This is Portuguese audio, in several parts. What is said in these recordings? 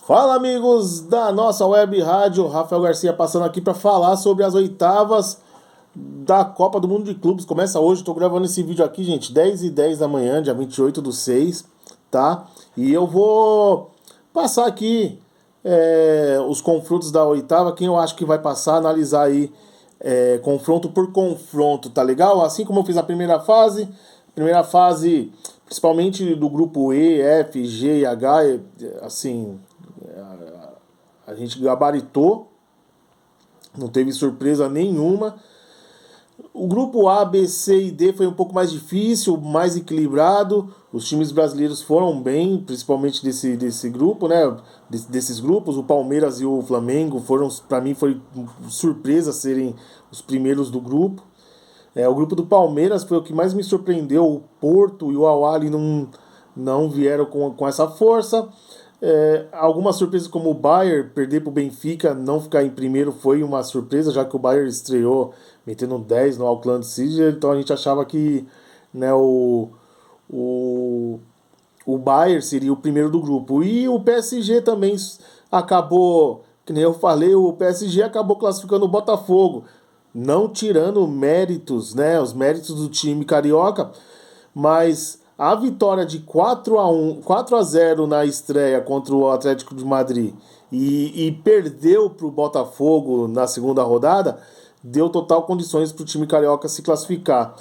Fala, amigos da nossa web rádio, Rafael Garcia passando aqui para falar sobre as oitavas da Copa do Mundo de Clubes. Começa hoje, estou gravando esse vídeo aqui, gente, 10h10 da manhã, dia 28/6, tá? E eu vou passar aqui os confrontos da oitava, quem eu acho que vai passar, analisar aí confronto por confronto, tá legal? Assim como eu fiz a primeira fase principalmente do grupo E, F, G e H, assim, a gente gabaritou, não teve surpresa nenhuma. O grupo A, B, C e D foi um pouco mais difícil, mais equilibrado. Os times brasileiros foram bem, principalmente desse grupo, né? Desses grupos. O Palmeiras e o Flamengo foram, para mim, foi surpresa serem os primeiros do grupo. O grupo do Palmeiras foi o que mais me surpreendeu. O Porto e o Al-Ahly não vieram com essa força. Algumas surpresas como o Bayern perder para o Benfica, não ficar em primeiro foi uma surpresa, já que o Bayern estreou metendo 10 no Auckland City, então a gente achava que, né, o Bayern seria o primeiro do grupo. E o PSG também acabou, que nem eu falei, o PSG acabou classificando o Botafogo, não tirando méritos, né, os méritos do time carioca, mas a vitória de 4-0 na estreia contra o Atlético de Madrid e perdeu para o Botafogo na segunda rodada, deu total condições para o time carioca se classificar.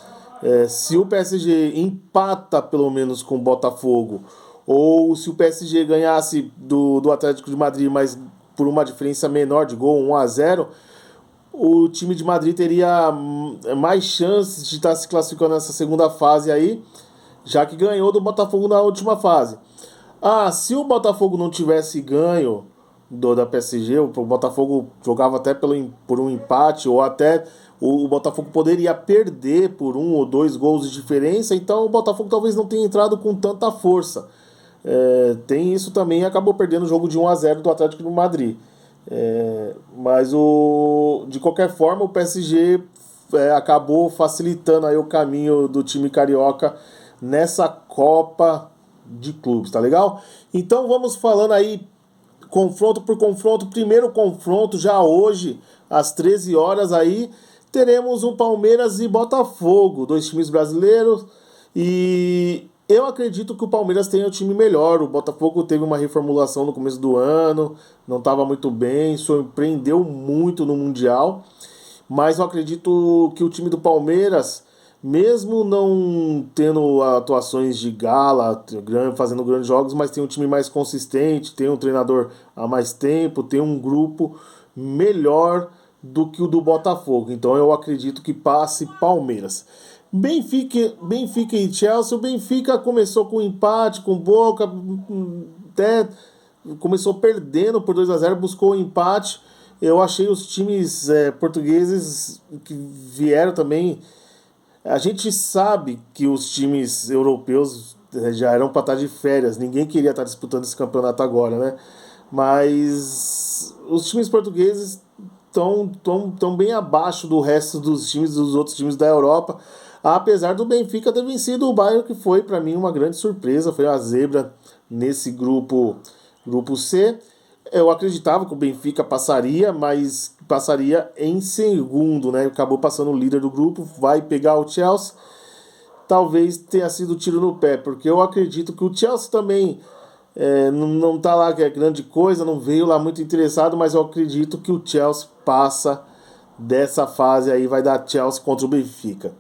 Se o PSG empata pelo menos com o Botafogo, ou se o PSG ganhasse do Atlético de Madrid, mas por uma diferença menor de gol, 1-0, o time de Madrid teria mais chances de estar se classificando nessa segunda fase aí, já que ganhou do Botafogo na última fase. Se o Botafogo não tivesse ganho da PSG, o Botafogo jogava até por um empate, ou até o Botafogo poderia perder por 1 ou 2 gols de diferença, então o Botafogo talvez não tenha entrado com tanta força. Tem isso também, acabou perdendo o jogo de 1-0 do Atlético de Madrid. Mas de qualquer forma o PSG acabou facilitando aí o caminho do time carioca nessa Copa de Clubes, tá legal? Então vamos falando aí confronto por confronto. Primeiro confronto já hoje às 13 horas aí teremos um Palmeiras e Botafogo, dois times brasileiros, e eu acredito que o Palmeiras tenha o time melhor. O Botafogo teve uma reformulação no começo do ano, não estava muito bem, surpreendeu muito no Mundial. Mas eu acredito que o time do Palmeiras, mesmo não tendo atuações de gala, fazendo grandes jogos, mas tem um time mais consistente, tem um treinador há mais tempo, tem um grupo melhor do que o do Botafogo. Então eu acredito que passe Palmeiras. Benfica e Chelsea. O Benfica começou com empate, com Boca, até começou perdendo por 2-0, buscou o empate. Eu achei os times portugueses que vieram também. A gente sabe que os times europeus já eram para estar de férias, ninguém queria estar disputando esse campeonato agora, né? Mas os times portugueses estão bem abaixo do resto dos outros times da Europa, apesar do Benfica ter vencido o Bayern, que foi para mim uma grande surpresa, foi a zebra nesse grupo C. Eu acreditava que o Benfica passaria, mas passaria em segundo, né? Acabou passando o líder do grupo, vai pegar o Chelsea. Talvez tenha sido tiro no pé, porque eu acredito que o Chelsea também não tá lá que é grande coisa, não veio lá muito interessado, mas eu acredito que o Chelsea passa dessa fase aí, vai dar Chelsea contra o Benfica.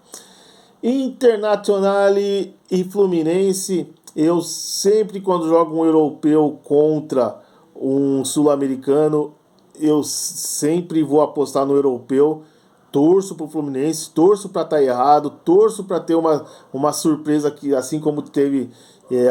Internazionale e Fluminense, eu sempre quando jogo um europeu contra um sul-americano, eu sempre vou apostar no europeu. Torço pro Fluminense, torço para estar errado, torço para ter uma surpresa, que assim como teve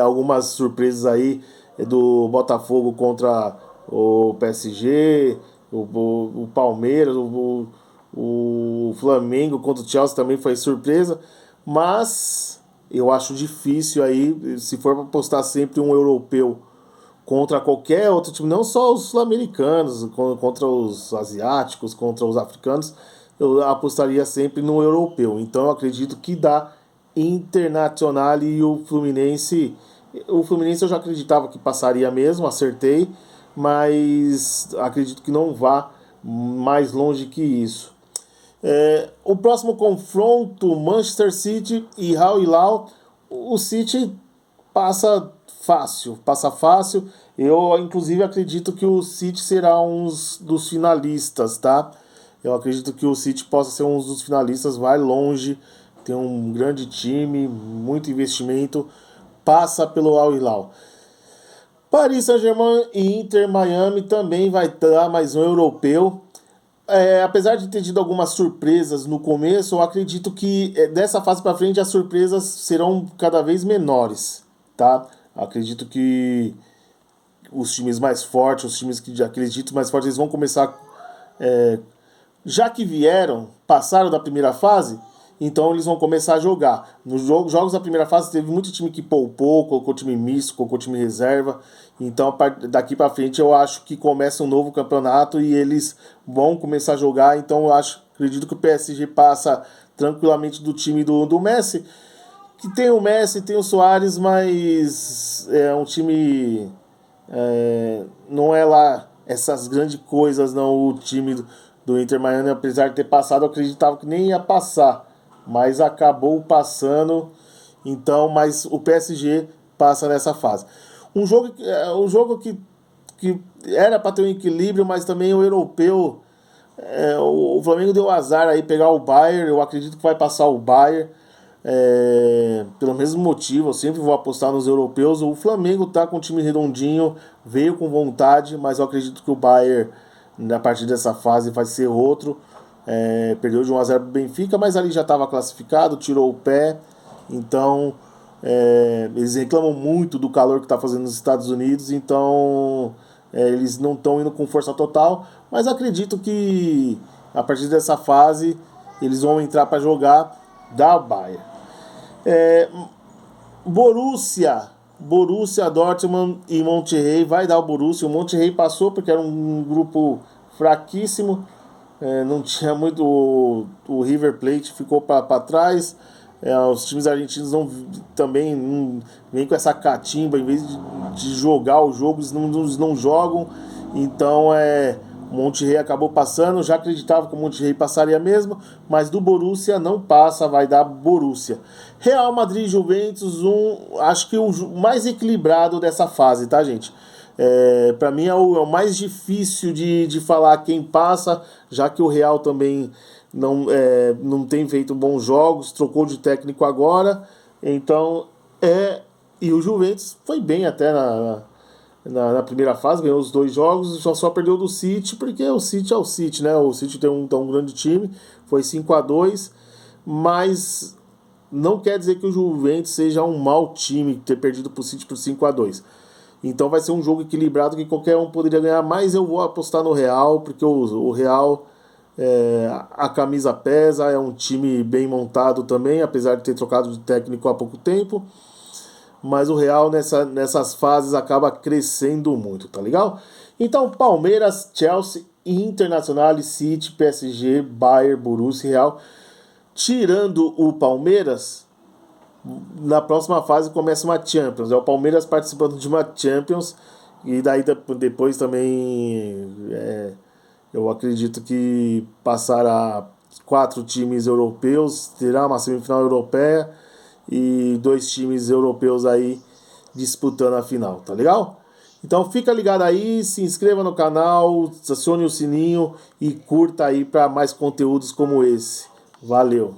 algumas surpresas aí do Botafogo contra o PSG, o Palmeiras, o Flamengo contra o Chelsea também foi surpresa, mas eu acho difícil aí, se for para apostar sempre um europeu contra qualquer outro time, não só os sul-americanos, contra os asiáticos, contra os africanos, eu apostaria sempre no europeu. Então eu acredito que dá Internazionale e o Fluminense. O Fluminense eu já acreditava que passaria mesmo, acertei, mas acredito que não vá mais longe que isso. O próximo confronto, Manchester City e Al Hilal, o City passa fácil. Eu, inclusive, acredito que o City será um dos finalistas, tá? Eu acredito que o City possa ser um dos finalistas, vai longe, tem um grande time, muito investimento, passa pelo Al Hilal. Paris Saint-Germain e Inter Miami também vai dar mais um europeu. Apesar de ter tido algumas surpresas no começo, eu acredito que dessa fase para frente as surpresas serão cada vez menores, tá? Acredito que os times mais fortes, os times que acredito mais fortes, eles vão começar, já que passaram da primeira fase, então eles vão começar a jogar. Nos jogos da primeira fase teve muito time que poupou, colocou time misto, colocou time reserva. Então daqui para frente eu acho que começa um novo campeonato e eles vão começar a jogar. Então eu acredito que o PSG passa tranquilamente do time do Messi, que tem o Messi, tem o Suárez, mas é um time, não é lá essas grandes coisas não. O time do Inter Miami, apesar de ter passado, eu acreditava que nem ia passar, mas acabou passando. Então, mas o PSG passa nessa fase. Um jogo que era para ter um equilíbrio, mas também o europeu, o Flamengo deu azar aí pegar o Bayern. Eu acredito que vai passar o Bayern, pelo mesmo motivo. Eu sempre vou apostar nos europeus. O Flamengo tá com um time redondinho, veio com vontade, mas eu acredito que o Bayern, a partir dessa fase, vai ser outro. Perdeu de 1-0 pro Benfica, mas ali já estava classificado, tirou o pé. Então eles reclamam muito do calor que está fazendo nos Estados Unidos, então eles não estão indo com força total, mas acredito que a partir dessa fase eles vão entrar para jogar da Bayern. Borussia Dortmund e Monterrey, vai dar o Borussia. O Monterrey passou porque era um grupo fraquíssimo, não tinha muito. O River Plate ficou para trás. Os times argentinos também não vêm com essa catimba. Em vez de jogar o jogo, eles não jogam. Então o Monterrey acabou passando. Já acreditava que o Monterrey passaria mesmo, mas do Borussia não passa, vai dar Borussia. Real Madrid e Juventus, acho que o mais equilibrado dessa fase, tá, gente? Para mim é o mais difícil de falar quem passa, já que o Real também não tem feito bons jogos, trocou de técnico agora. Então e o Juventus foi bem até na primeira fase, ganhou os 2 jogos, só perdeu do City, porque o City é o City, né? O City tem um grande time, foi 5-2, mas não quer dizer que o Juventus seja um mau time ter perdido pro City por 5-2. Então vai ser um jogo equilibrado que qualquer um poderia ganhar, mas eu vou apostar no Real, porque o Real, a camisa pesa, é um time bem montado também, apesar de ter trocado de técnico há pouco tempo. Mas o Real nessas fases acaba crescendo muito, tá legal? Então Palmeiras, Chelsea, Internacional, City, PSG, Bayern, Borussia e Real. Tirando o Palmeiras, na próxima fase começa uma Champions. É o Palmeiras participando de uma Champions. E daí depois também eu acredito que passará 4 times europeus, terá uma semifinal europeia e 2 times europeus aí disputando a final, tá legal? Então fica ligado aí, se inscreva no canal, acione o sininho e curta aí para mais conteúdos como esse. Valeu!